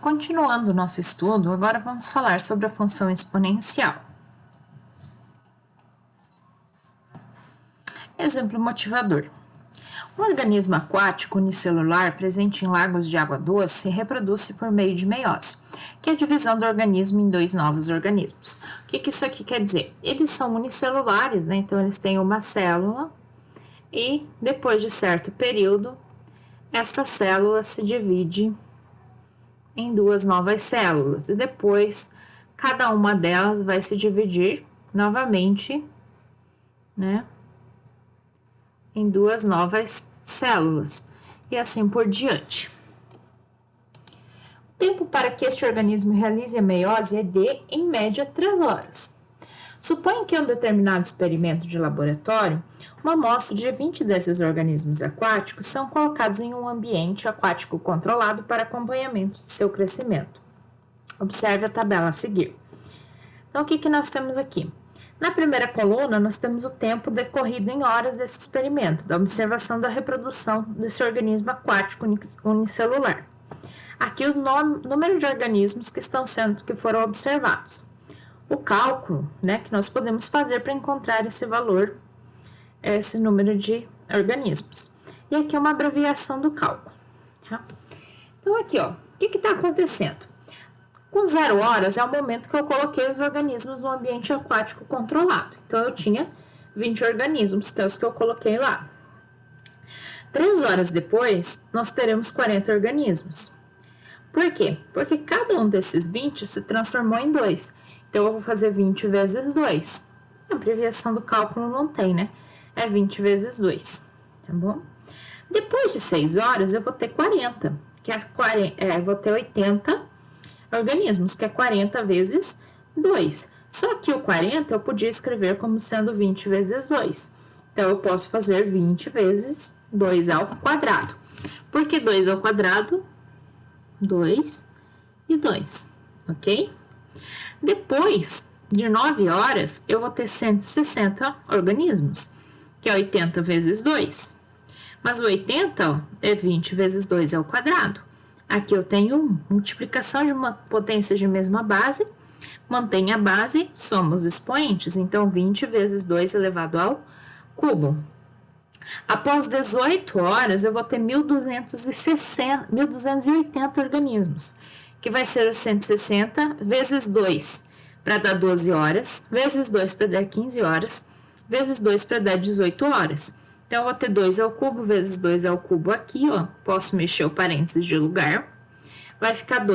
Continuando o nosso estudo, agora vamos falar sobre a função exponencial. Exemplo motivador. Um organismo aquático unicelular presente em lagos de água doce reproduz-se por meio de meiose, que é a divisão do organismo em dois novos organismos. O que isso aqui quer dizer? Eles são unicelulares, né? Então eles têm uma célula e depois de certo período, esta célula se divide em duas novas células e depois cada uma delas vai se dividir novamente, né, em duas novas células e assim por diante. O tempo para que este organismo realize a meiose é de, em média, 3 horas. Suponha que em um determinado experimento de laboratório, uma amostra de 20 desses organismos aquáticos são colocados em um ambiente aquático controlado para acompanhamento de seu crescimento. Observe a tabela a seguir. Então, o que nós temos aqui? Na primeira coluna, nós temos o tempo decorrido em horas desse experimento, da observação da reprodução desse organismo aquático unicelular. Aqui o número de organismos que foram observados. O cálculo, né, que nós podemos fazer para encontrar esse valor, esse número de organismos. E aqui é uma abreviação do cálculo. Tá? Então, aqui, ó, o que está acontecendo? Com 0 horas é o momento que eu coloquei os organismos no ambiente aquático controlado. Então, eu tinha 20 organismos, que é os que eu coloquei lá. 3 horas depois, nós teremos 40 organismos. Por quê? Porque cada um desses 20 se transformou em 2. Então, eu vou fazer 20 vezes 2. A abreviação do cálculo não tem, né? É 20 vezes 2, tá bom? Depois de 6 horas, eu vou ter 40, que é vou ter 80 organismos, que é 40 vezes 2. Só que o 40 eu podia escrever como sendo 20 vezes 2. Então, eu posso fazer 20 vezes 2 ao quadrado. Por que 2 ao quadrado? 2 e 2, ok? Depois de 9 horas, eu vou ter 160 organismos, que é 80 vezes 2. Mas o 80 ó, é 20 vezes 2 ao quadrado. Aqui eu tenho multiplicação de uma potência de mesma base, mantém a base, somos expoentes, então 20 vezes 2 elevado ao cubo. Após 18 horas, eu vou ter 1.280 organismos, que vai ser os 160 vezes 2 para dar 12 horas, vezes 2 para dar 15 horas, vezes 2 para dar 18 horas. Então, eu vou ter 2 ao cubo vezes 2 ao cubo aqui, ó. Posso mexer o parênteses de lugar. Vai ficar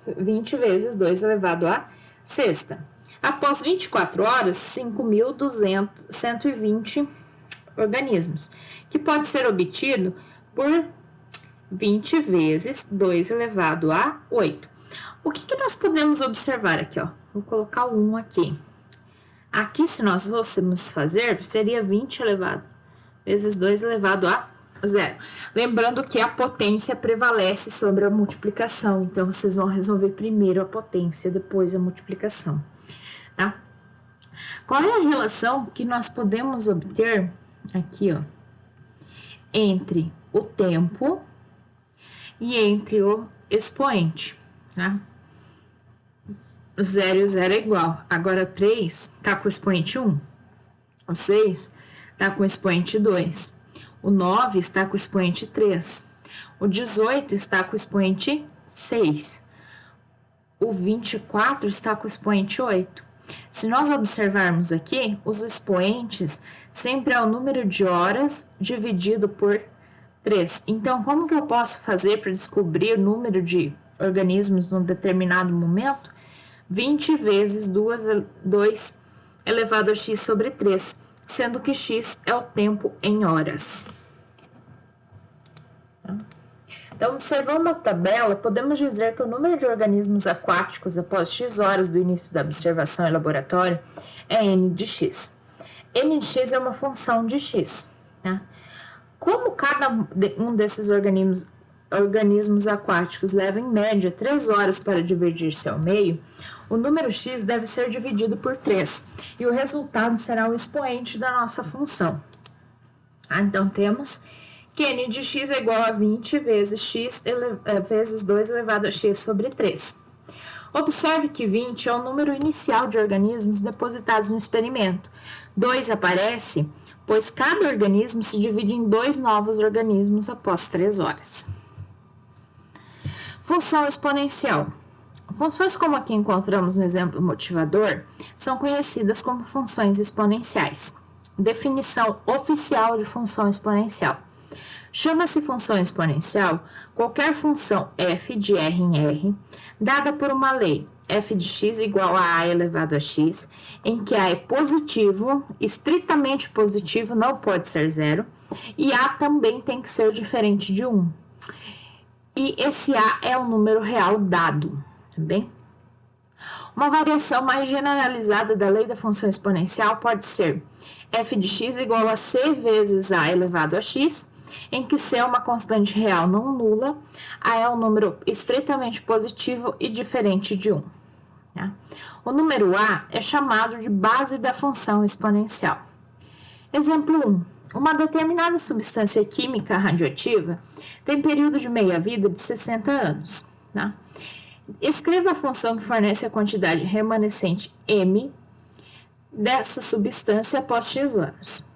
20 vezes 2 elevado à sexta. Após 24 horas, 5.120 organismos, que pode ser obtido por 20 vezes 2 elevado a 8. O que nós podemos observar aqui, ó? Vou colocar o 1 aqui. Aqui, se nós fôssemos fazer, seria 20 elevado vezes 2 elevado a 0. Lembrando que a potência prevalece sobre a multiplicação. Então, vocês vão resolver primeiro a potência, depois a multiplicação. Tá? Qual é a relação que nós podemos obter aqui, ó, entre o tempo e entre o expoente, tá? 0 e 0 é igual. Agora, 3 tá com o expoente 1. O 6 tá com o expoente 2. O 9 está com o expoente 3. O 18 está com o expoente 6. O 24 está com o expoente 8. Se nós observarmos aqui, os expoentes sempre é o número de horas dividido por 3. Então, como que eu posso fazer para descobrir o número de organismos num determinado momento? 20 vezes 2 elevado a x sobre 3, sendo que x é o tempo em horas. Então, observando a tabela, podemos dizer que o número de organismos aquáticos após x horas do início da observação em laboratório é n de x. N de x é uma função de x. Né? Como cada um desses organismos aquáticos leva em média 3 horas para dividir-se ao meio, o número x deve ser dividido por 3 e o resultado será o expoente da nossa função. Então, temos que n de x é igual a 20 vezes x vezes 2 elevado a x sobre 3. Observe que 20 é o número inicial de organismos depositados no experimento. 2 aparece, pois cada organismo se divide em 2 novos organismos após 3 horas. Função exponencial. Funções como a que encontramos no exemplo motivador são conhecidas como funções exponenciais. Definição oficial de função exponencial. Chama-se função exponencial qualquer função f de R em R, dada por uma lei f de x igual a a elevado a x, em que a é positivo, estritamente positivo, não pode ser zero, e a também tem que ser diferente de 1. E esse a é o número real dado, tá bem? Uma variação mais generalizada da lei da função exponencial pode ser f de x igual a c vezes a elevado a x, em que c é uma constante real não nula, a é um número estritamente positivo e diferente de 1. Tá? O número a é chamado de base da função exponencial. Exemplo 1. Uma determinada substância química radioativa tem período de meia-vida de 60 anos. Tá? Escreva a função que fornece a quantidade remanescente m dessa substância após x anos.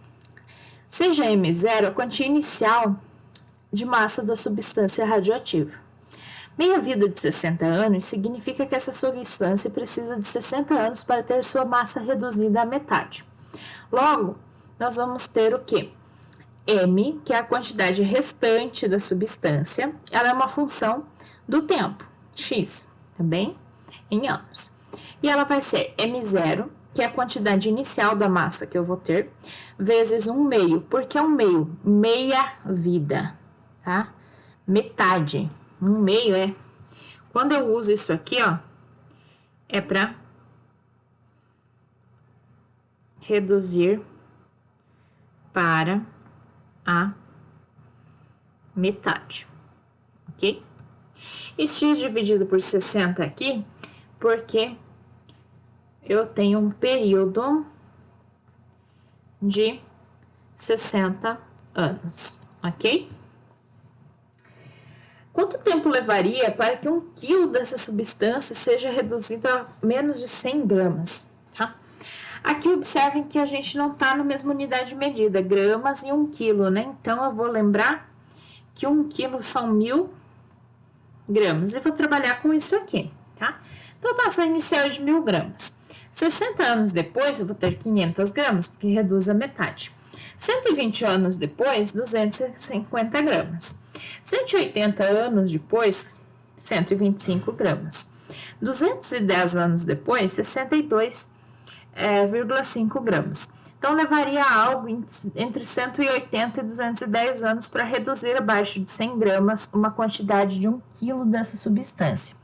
Seja m0 a quantia inicial de massa da substância radioativa. Meia-vida de 60 anos significa que essa substância precisa de 60 anos para ter sua massa reduzida à metade. Logo, nós vamos ter o quê? M, que é a quantidade restante da substância, ela é uma função do tempo, x, também, em anos. E ela vai ser m0, que é a quantidade inicial da massa que eu vou ter, vezes 1 meio. Por que 1 meio? Meia vida, tá? Metade. 1 meio é... Quando eu uso isso aqui, ó, é para reduzir para a metade, ok? E x dividido por 60 aqui, porque eu tenho um período de 60 anos, ok? Quanto tempo levaria para que 1 quilo dessa substância seja reduzido a menos de 100 gramas, tá? Aqui observem que a gente não está na mesma unidade de medida, gramas e 1 quilo, né? Então, eu vou lembrar que 1 quilo são 1000 gramas. E vou trabalhar com isso aqui, tá? Então, a massa inicial é de 1000 gramas. 60 anos depois, eu vou ter 500 gramas, porque reduz a metade. 120 anos depois, 250 gramas. 180 anos depois, 125 gramas. 210 anos depois, 62,5 gramas. Então, levaria algo entre 180 e 210 anos para reduzir abaixo de 100 gramas uma quantidade de 1 quilo dessa substância.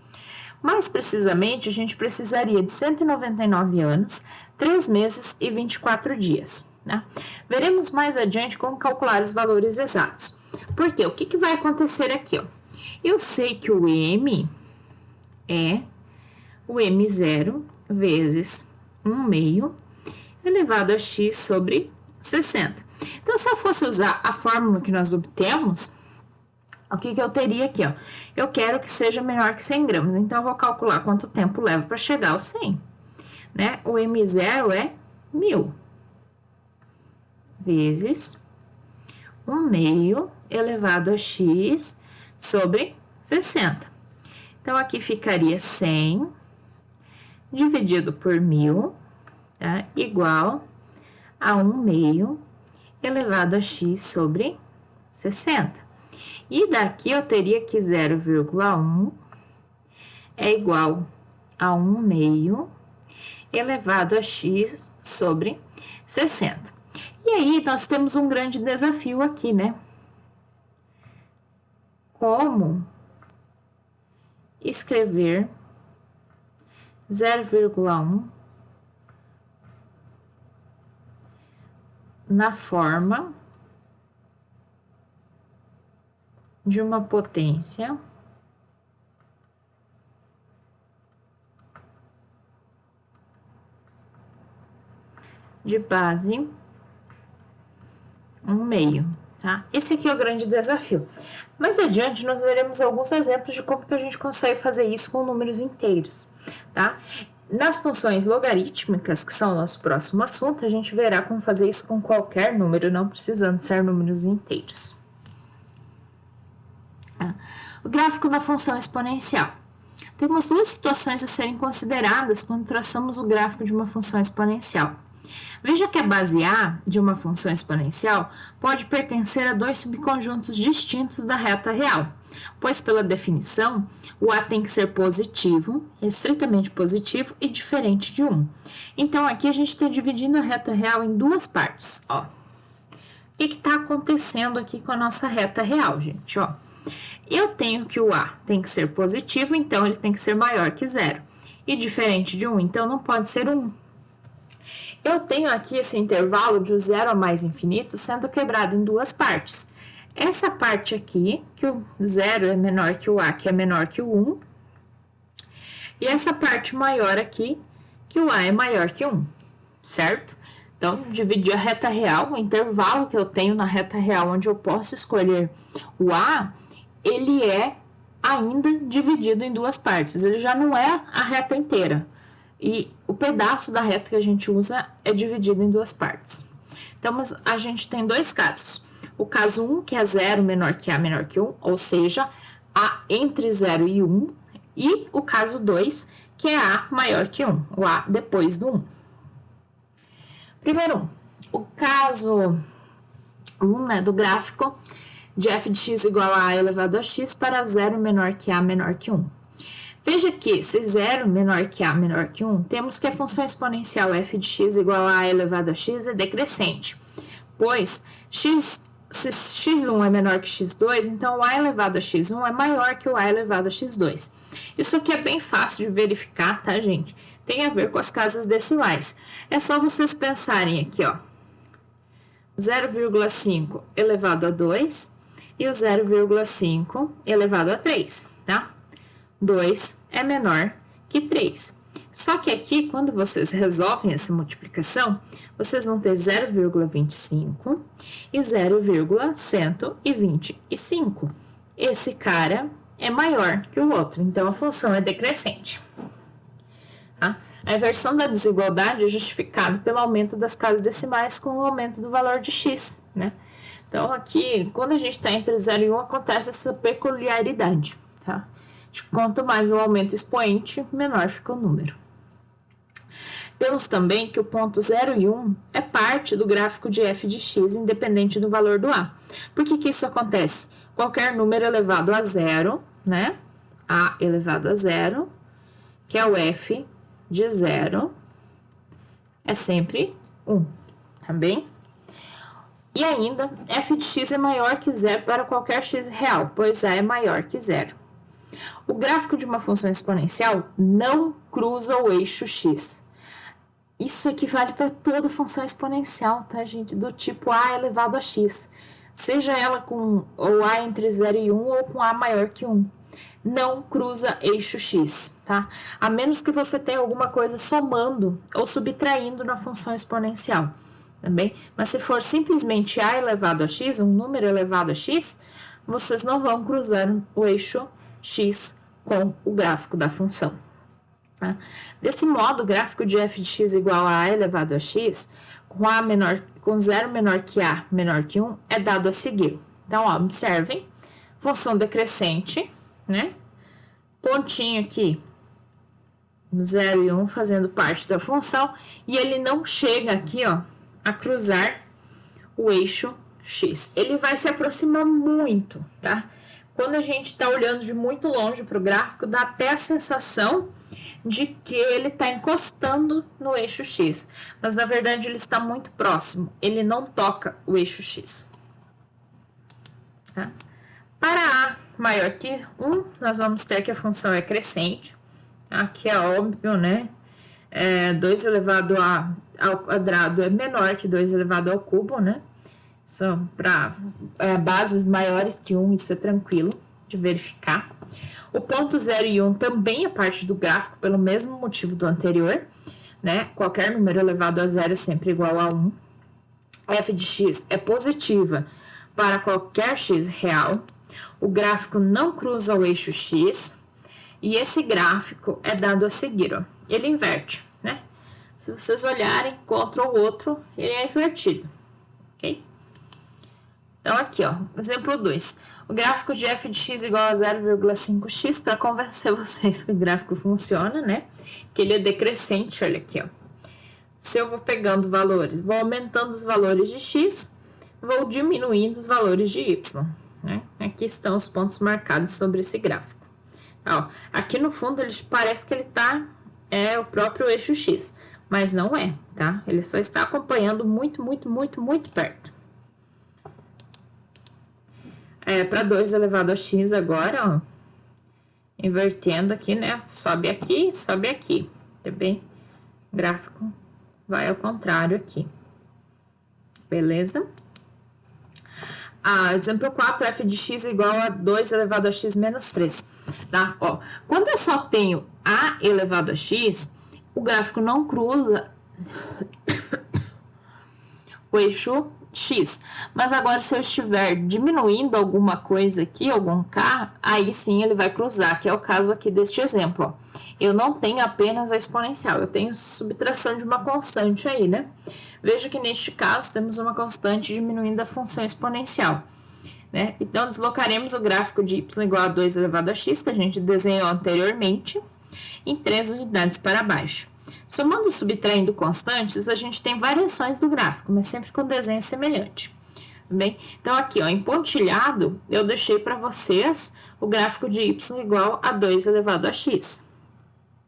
Mais precisamente, a gente precisaria de 199 anos, 3 meses e 24 dias. Né? Veremos mais adiante como calcular os valores exatos. Por quê? O que vai acontecer aqui? Ó? Eu sei que o M é o M0 vezes 1 meio elevado a x sobre 60. Então, se eu fosse usar a fórmula que nós obtemos, o que eu teria aqui? Ó? Eu quero que seja menor que 100 gramas, então eu vou calcular quanto tempo leva para chegar ao 100. Né? O M0 é 1000 vezes 1 meio elevado a x sobre 60. Então, aqui ficaria 100 dividido por 1000, tá? Igual a 1 meio elevado a x sobre 60. E daqui eu teria que 0,1 é igual a 1 meio elevado a x sobre 60. E aí, nós temos um grande desafio aqui, né? Como escrever 0,1 na forma de uma potência de base 1 meio, tá? Esse aqui é o grande desafio. Mais adiante, nós veremos alguns exemplos de como que a gente consegue fazer isso com números inteiros, tá? Nas funções logarítmicas, que são o nosso próximo assunto, a gente verá como fazer isso com qualquer número, não precisando ser números inteiros. O gráfico da função exponencial. Temos duas situações a serem consideradas quando traçamos o gráfico de uma função exponencial. Veja que a base A de uma função exponencial pode pertencer a dois subconjuntos distintos da reta real, pois, pela definição, o A tem que ser positivo, estritamente positivo e diferente de 1. Então, aqui a gente está dividindo a reta real em duas partes. Ó. O que está acontecendo aqui com a nossa reta real, gente? Ó. Eu tenho que o A tem que ser positivo, então ele tem que ser maior que 0. E diferente de 1, então não pode ser 1. Eu tenho aqui esse intervalo de 0 a mais infinito sendo quebrado em duas partes. Essa parte aqui, que o 0 é menor que o A, que é menor que o 1. E essa parte maior aqui, que o A é maior que 1, certo? Então, dividir a reta real, o intervalo que eu tenho na reta real, onde eu posso escolher o A, ele é ainda dividido em duas partes. Ele já não é a reta inteira. E o pedaço da reta que a gente usa é dividido em duas partes. Então, a gente tem dois casos. O caso 1, que é 0 menor que A menor que 1, ou seja, A entre 0 e 1. E o caso 2, que é A maior que 1, o A depois do 1. Primeiro, o caso 1, né, do gráfico de f de x igual a elevado a x para 0 menor que A menor que 1. Veja que, se 0 menor que A menor que 1, temos que a função exponencial f de x igual a elevado a x é decrescente, pois se x1 é menor que x2, então o A elevado a x1 é maior que o A elevado a x2. Isso aqui é bem fácil de verificar, tá, gente? Tem a ver com as casas decimais. É só vocês pensarem aqui, ó, 0,5 elevado a 2 e o 0,5 elevado a 3, tá? 2 é menor que 3. Só que aqui, quando vocês resolvem essa multiplicação, vocês vão ter 0,25 e 0,125. Esse cara é maior que o outro, então a função é decrescente. Tá? A inversão da desigualdade é justificada pelo aumento das casas decimais com o aumento do valor de x, né? Então, aqui, quando a gente está entre 0 e 1, acontece essa peculiaridade, tá? Quanto mais o aumento expoente, menor fica o número. Temos também que o ponto 0 e 1 é parte do gráfico de f de x, independente do valor do A. Por que que isso acontece? Qualquer número elevado a 0, né? A elevado a 0, que é o f de 0, é sempre 1, tá bem? E ainda, f de x é maior que 0 para qualquer x real, pois A é maior que 0. O gráfico de uma função exponencial não cruza o eixo x. Isso aqui vale para toda função exponencial, tá, gente? Do tipo A elevado a x. Seja ela com o A entre 0 e 1 ou com A maior que 1. Não cruza eixo x, tá? A menos que você tenha alguma coisa somando ou subtraindo na função exponencial, também. Mas se for simplesmente A elevado a x, um número elevado a x, vocês não vão cruzar o eixo x com o gráfico da função. Tá? Desse modo, o gráfico de f de x igual a A elevado a x, com 0 menor que A menor que 1, é dado a seguir. Então, ó, observem, função decrescente, né? Pontinho aqui, 0 e 1 fazendo parte da função, e ele não chega aqui, ó, a cruzar o eixo x. Ele vai se aproximar muito, tá? Quando a gente está olhando de muito longe para o gráfico, dá até a sensação de que ele está encostando no eixo x. Mas, na verdade, ele está muito próximo. Ele não toca o eixo x. Tá? Para A maior que 1, nós vamos ter que a função é crescente. Aqui é óbvio, né? 2 elevado ao quadrado é menor que 2 elevado ao cubo, né? São para bases maiores que 1, isso é tranquilo de verificar. O ponto 0 e 1 também é parte do gráfico, pelo mesmo motivo do anterior, né? Qualquer número elevado a 0 é sempre igual a 1. A f de x é positiva, para qualquer x real, o gráfico não cruza o eixo x, e esse gráfico é dado a seguir, ó. Ele inverte, né? Se vocês olharem contra o outro, ele é invertido, ok? Então, aqui, ó, exemplo 2. O gráfico de f de x igual a 0,5x, para convencer vocês que o gráfico funciona, né? Que ele é decrescente, olha aqui, ó. Se eu vou pegando valores, vou aumentando os valores de x, vou diminuindo os valores de y, né? Aqui estão os pontos marcados sobre esse gráfico. Ó, aqui no fundo, ele parece que ele tá o próprio eixo x, mas não é, tá? Ele só está acompanhando muito perto. Para 2 elevado a x agora, ó, invertendo aqui, né? Sobe aqui, tá bem? O gráfico vai ao contrário aqui, beleza? Exemplo 4, f de x igual a 2 elevado a x menos 3, tá? Ó, quando eu só tenho a elevado a x, o gráfico não cruza o eixo x. Mas agora, se eu estiver diminuindo alguma coisa aqui, algum k, aí sim ele vai cruzar, que é o caso aqui deste exemplo, ó. Eu não tenho apenas a exponencial, eu tenho subtração de uma constante aí, né? Veja que neste caso temos uma constante diminuindo a função exponencial, né? Então, deslocaremos o gráfico de y igual a 2 elevado a x, que a gente desenhou anteriormente, em 3 unidades para baixo. Somando e subtraindo constantes, a gente tem variações do gráfico, mas sempre com desenho semelhante. Bem, então aqui, ó, em pontilhado, eu deixei para vocês o gráfico de y igual a 2 elevado a x,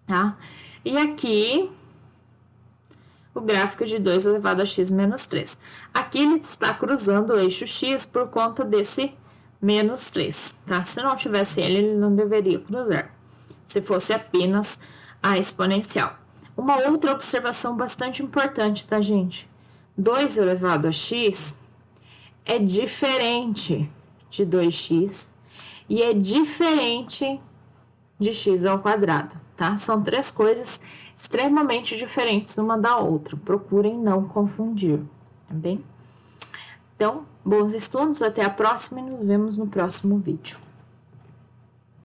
tá? E aqui, o gráfico de 2 elevado a x menos 3. Aqui ele está cruzando o eixo x por conta desse menos 3, tá? Se não tivesse ele não deveria cruzar, se fosse apenas a exponencial. Uma outra observação bastante importante, tá, gente? 2 elevado a x é diferente de 2x e é diferente de x ao quadrado, tá? São 3 coisas extremamente diferentes uma da outra. Procurem não confundir, tá bem? Então, bons estudos, até a próxima e nos vemos no próximo vídeo.